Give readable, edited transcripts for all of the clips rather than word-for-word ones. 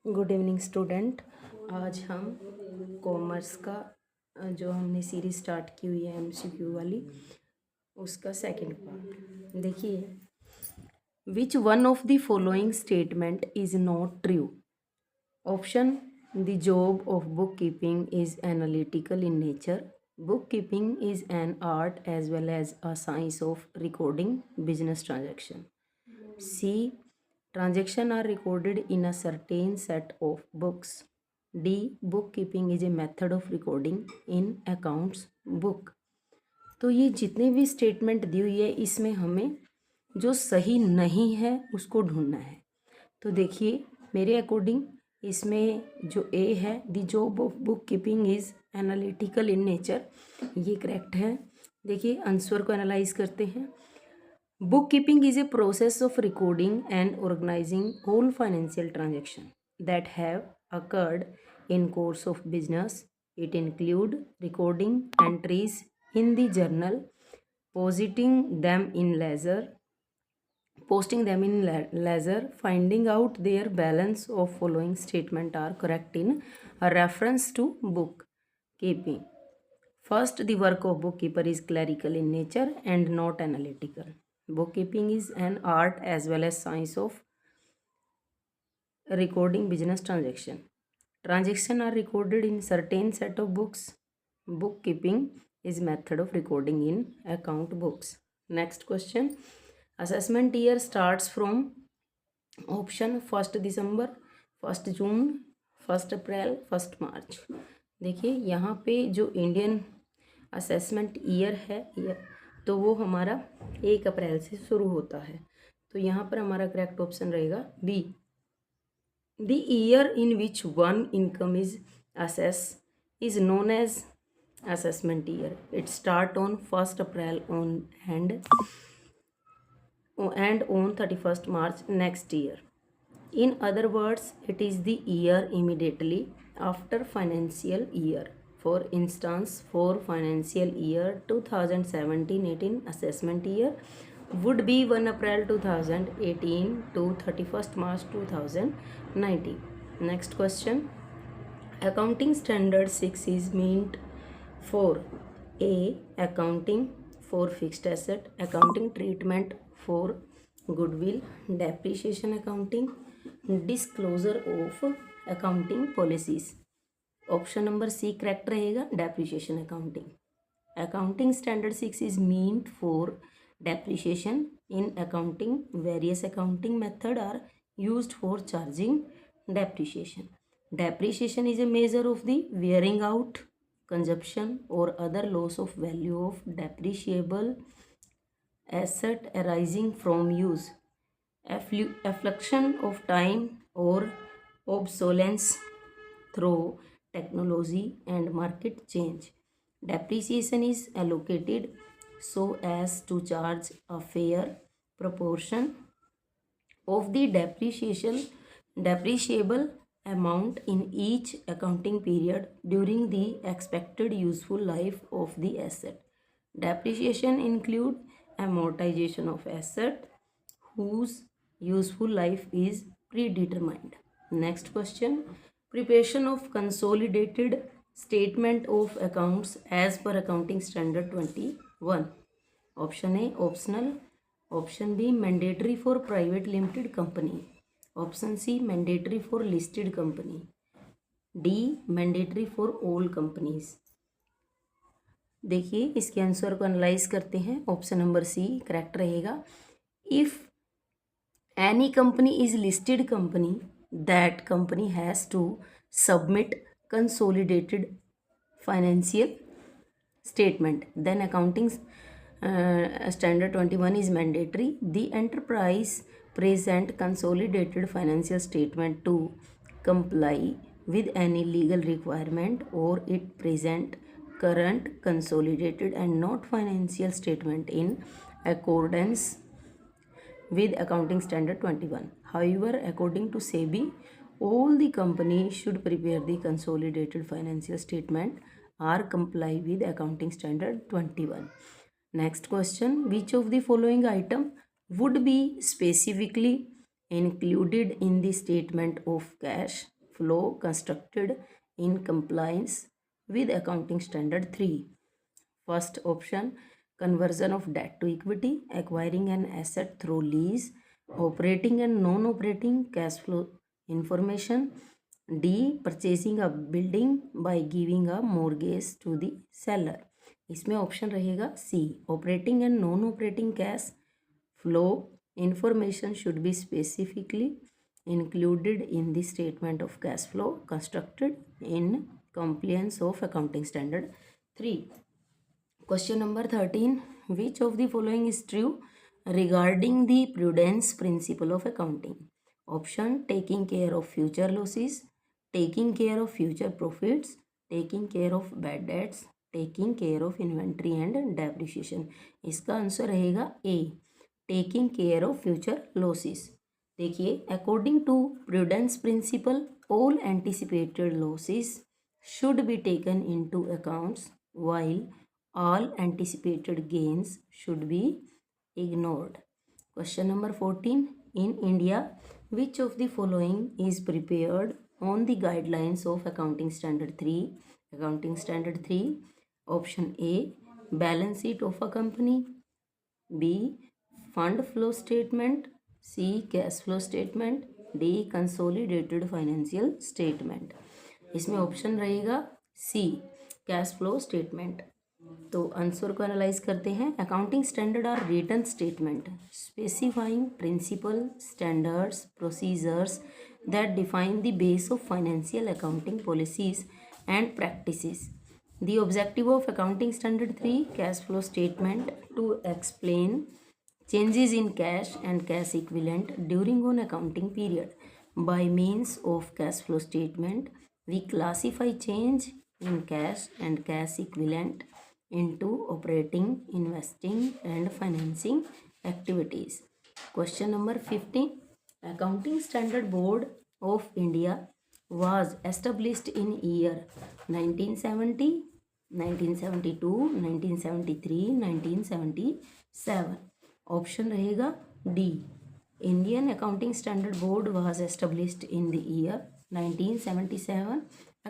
Good evening student. आज हम commerce का जो हमने सीरीज स्टार्ट की हुई है एमसीक्यू वाली, उसका सेकंड पार्ट देखिए। Which one of the following statement is not true? Option: the job of book keeping is analytical in nature. Book keeping is an art as well as a science of recording business transaction. C. Transactions are recorded in a certain set of books. D. Bookkeeping is a method of recording in accounts book. तो ये जितने भी statement दी हुई है इसमें हमें जो सही नहीं है उसको ढूंढना है। तो देखिए मेरे अकॉर्डिंग इसमें जो ए है, the job of book keeping is analytical in nature, ये करेक्ट है। देखिए आंसर को एनालाइज करते हैं। Bookkeeping is a process of recording and organizing all financial transactions that have occurred in course of business. It includes recording entries in the journal, posting them in ledger, finding out their balance of following statement are correct in a reference to bookkeeping. First, the work of bookkeeper is clerical in nature and not analytical. Bookkeeping is an art as well as science of recording business transaction. Transactions are recorded in certain set of books. Bookkeeping is method of recording in account books. Next question. Assessment year starts from option 1 दिसंबर, 1 जून, 1 अप्रैल, 1 मार्च। देखिए यहाँ पे जो Indian assessment year है तो वो हमारा 1 अप्रैल से शुरू होता है। तो यहाँ पर हमारा करेक्ट ऑप्शन रहेगा B, the year in which one income is assess is known as assessment year. It start on 1st April and on 31st March next year. In other words, it is the year immediately after financial year. For instance, for financial year 2017-18 assessment year would be 1 April 2018 to 31st March 2019. Next question. Accounting standard 6 is meant for A. Accounting for fixed asset, accounting treatment for goodwill, depreciation accounting, disclosure of accounting policies. Option number C correct रहेगा, depreciation accounting. Accounting standard 6 is meant for depreciation. In accounting, various accounting method are used for charging depreciation. Depreciation is a measure of the wearing out, consumption or other loss of value of depreciable asset arising from use, affliction of time or obsolescence through technology and market change. Depreciation is allocated so as to charge a fair proportion of the depreciable amount in each accounting period during the expected useful life of the asset. Depreciation include amortization of asset whose useful life is predetermined. Next question. Preparation of consolidated statement of accounts as per accounting standard 21. Option A optional, option B mandatory for private limited company, option C mandatory for listed company, D mandatory for all companies. देखिए इसके answer को analyze करते हैं। Option number C correct रहेगा। If any company is listed company, that company has to submit consolidated financial statement, then accounting standard 21 is mandatory. The enterprise present consolidated financial statement to comply with any legal requirement, or it present current consolidated and not financial statement in accordance with accounting standard 21. However, according to SEBI, all the companies should prepare the consolidated financial statement or comply with accounting standard 21. Next question. Which of the following item would be specifically included in the statement of cash flow constructed in compliance with accounting standard 3. First option, conversion of debt to equity, acquiring an asset through lease, operating and non-operating cash flow information. D, purchasing a building by giving a mortgage to the seller. इसमें option रहेगा C, operating and non operating cash flow information should be specifically included in the statement of cash flow constructed in compliance of accounting standard 3. Question number 13. Which of the following is true regarding the prudence principle of accounting? Option, taking care of future losses, taking care of future profits, taking care of bad debts, taking care of inventory and depreciation. इसका answer रहेगा A, taking care of future losses. देखिए, according to prudence principle all anticipated losses should be taken into accounts while all anticipated gains should be ignored. Question number 14. In India, which of the following is prepared on the guidelines of accounting standard 3? Accounting standard 3. Option A, balance sheet of a company. B, fund flow statement. C, cash flow statement. D, consolidated financial statement. इसमें option रहेगा C, cash flow statement. तो answer को analyze करते हैं. Accounting standard are written statement specifying principle, standards, procedures that define the base of financial accounting policies and practices. The objective of accounting standard 3 cash flow statement to explain changes in cash and cash equivalent during an accounting period. By means of cash flow statement, we classify change in cash and cash equivalent into operating, investing and financing activities. Question number 15. Accounting Standard Board of India was established in year 1970, 1972, 1973, 1977. Option रहेगा D, Indian accounting standard board was established in the year 1977.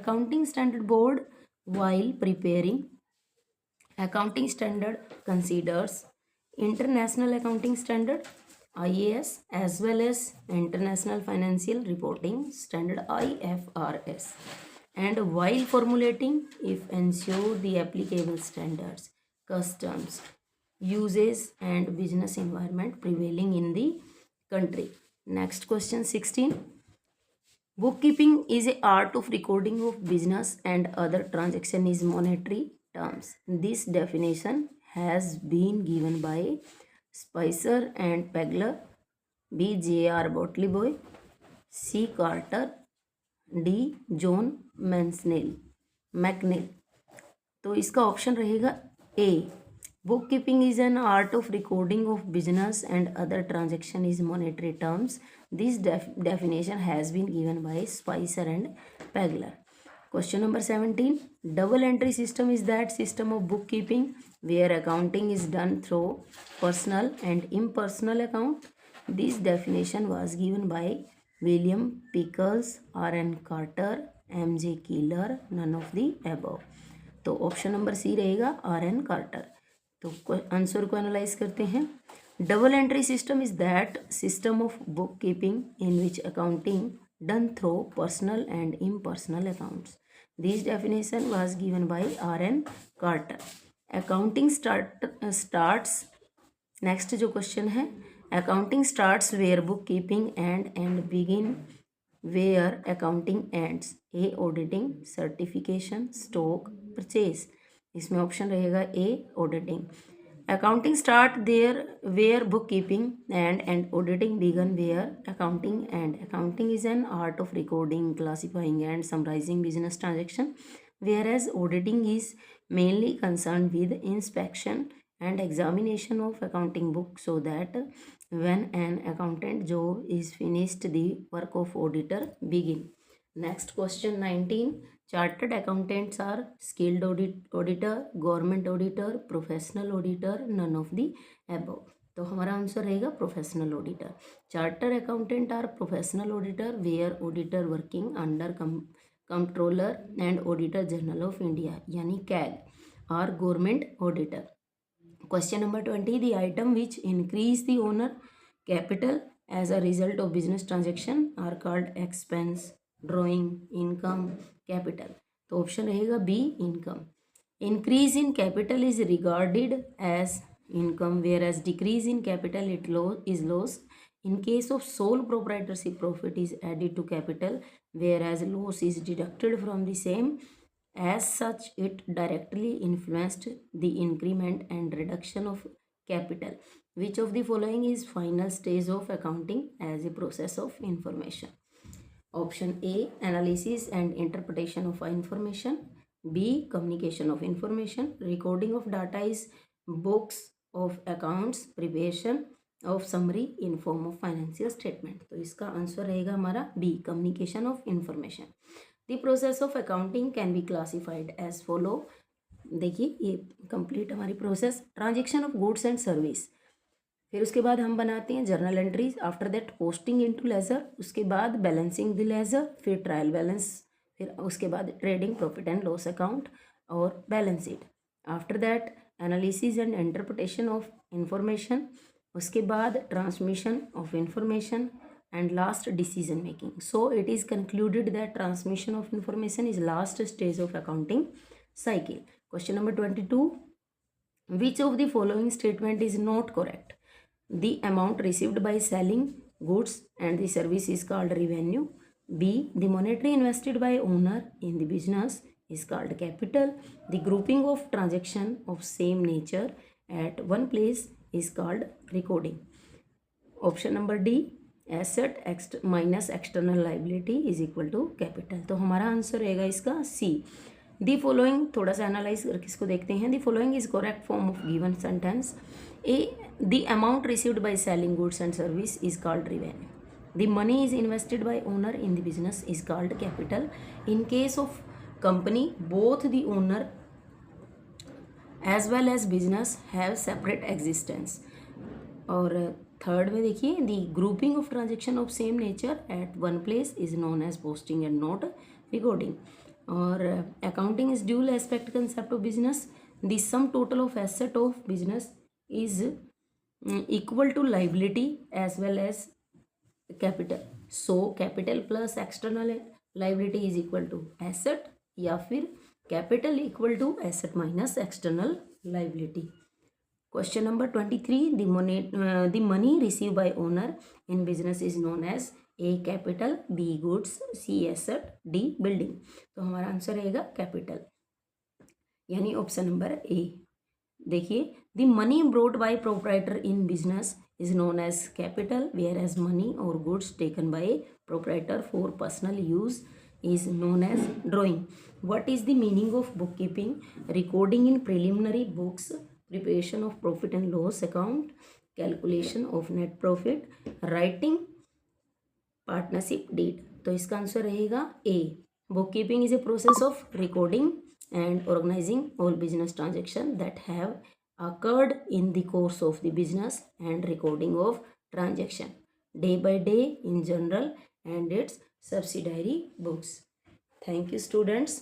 Accounting standard board while preparing accounting standard considers international accounting standard IAS as well as international financial reporting standard IFRS, and while formulating if ensure the applicable standards, customs, uses and business environment prevailing in the country. Next question 16. Bookkeeping is a art of recording of business and other transaction is monetary terms. This definition has been given by Spicer and Pegler, B. J.R. Botley, C. Carter, D. John McNeil. तो इसका option रहेगा A, book keeping is an art of recording of business and other transaction is monetary terms. This definition has been given by Spicer and Pegler. Question number 17. Double entry system is that system of bookkeeping where accounting is done through personal and impersonal account. This definition was given by William Pickles, R.N. Carter, M.J. Keeler, none of the above. तो option number C रहेगा R.N. Carter. तो answer को analyze करते हैं. Double entry system is that system of book keeping in which accounting done through personal and impersonal accounts. This definition was given by R.N. Carter. Accounting starts. Next जो question है, accounting starts where book keeping end begin where accounting ends. A, auditing, certification, stock, purchase. इसमें option रहेगा A, auditing. Accounting start there where book keeping and auditing began where accounting end. Accounting is an art of recording, classifying and summarizing business transaction, whereas auditing is mainly concern with inspection and examination of accounting book, so that when an accountant job is finished the work of auditor begin. Next question 19. Chartered accountants are skilled auditor, government auditor, professional auditor, none of the above. तो हमारा answer रहेगा professional auditor. Charter accountant are professional auditor where auditor working under controller and auditor general of India यानी CAG are government auditor. Question number 20. The item which increase the owner capital as a result of business transaction are called expense, drawing, income, capital. तो option रहेगा be income. Increase in capital is regarded as income whereas decrease in capital is loss. In case of sole proprietorship, profit is added to capital whereas loss is deducted from the same. As such, it directly influenced the increment and reduction of capital. Which of the following is final stage of accounting as a process of information? Option A, analysis and interpretation of information. B, communication of information. Recording of data is books of accounts, preparation of summary in form of financial statement. तो इसका answer रहेगा हमारा B, communication of information. The process of accounting can be classified as follow. देखिए ये complete हमारी process. Transaction of goods and service, फिर उसके बाद हम बनाते हैं journal entries, after that posting into ledger, उसके बाद बैलेंसिंग द लेजर, फिर ट्रायल बैलेंस, फिर उसके बाद trading profit and loss account और balance sheet. After that analysis and interpretation of information, उसके बाद transmission of information and last decision making. So it is concluded that transmission of information is last stage of accounting cycle. Question number 22. Which of the following statement is not correct? The amount received by selling goods and the service is called revenue. B, the monetary invested by owner in the business is called capital. The grouping of transaction of same nature at one place is called recording. Option number D, asset minus external liability is equal to capital. तो हमारा answer रहेगा इसका सी। The following, थोड़ा सा analyse करके इसको देखते हैं। The following is correct form of given sentence. A, the amount received by selling goods and service is called revenue. The money is invested by owner in the business is called capital. In case of company, both the owner as well as business have separate existence. और third में देखिए, the grouping of transaction of same nature at one place is known as posting and not recording. और accounting is dual aspect concept of business. The sum total of asset of business is equal to liability as well as capital. So capital plus external liability is equal to asset, या फिर capital equal to asset minus external liability. Question number 23. The money received by owner in business is known as A, capital, B, goods, C, asset, D, building. तो हमारा answer रहेगा capital, यानी option number A. देखिए, the money brought by proprietor in business is known as capital, whereas money or goods taken by proprietor for personal use is known as drawing. What is the meaning of bookkeeping? Recording in preliminary books, preparation of profit and loss account, calculation of net profit, writing partnership deed. तो इसका answer रहेगा ए. Bookkeeping is a process of recording and organizing all business transactions that have occurred in the course of the business and recording of transaction day by day in general and its subsidiary books. Thank you students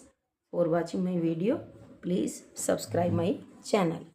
for watching my video. Please subscribe my channel.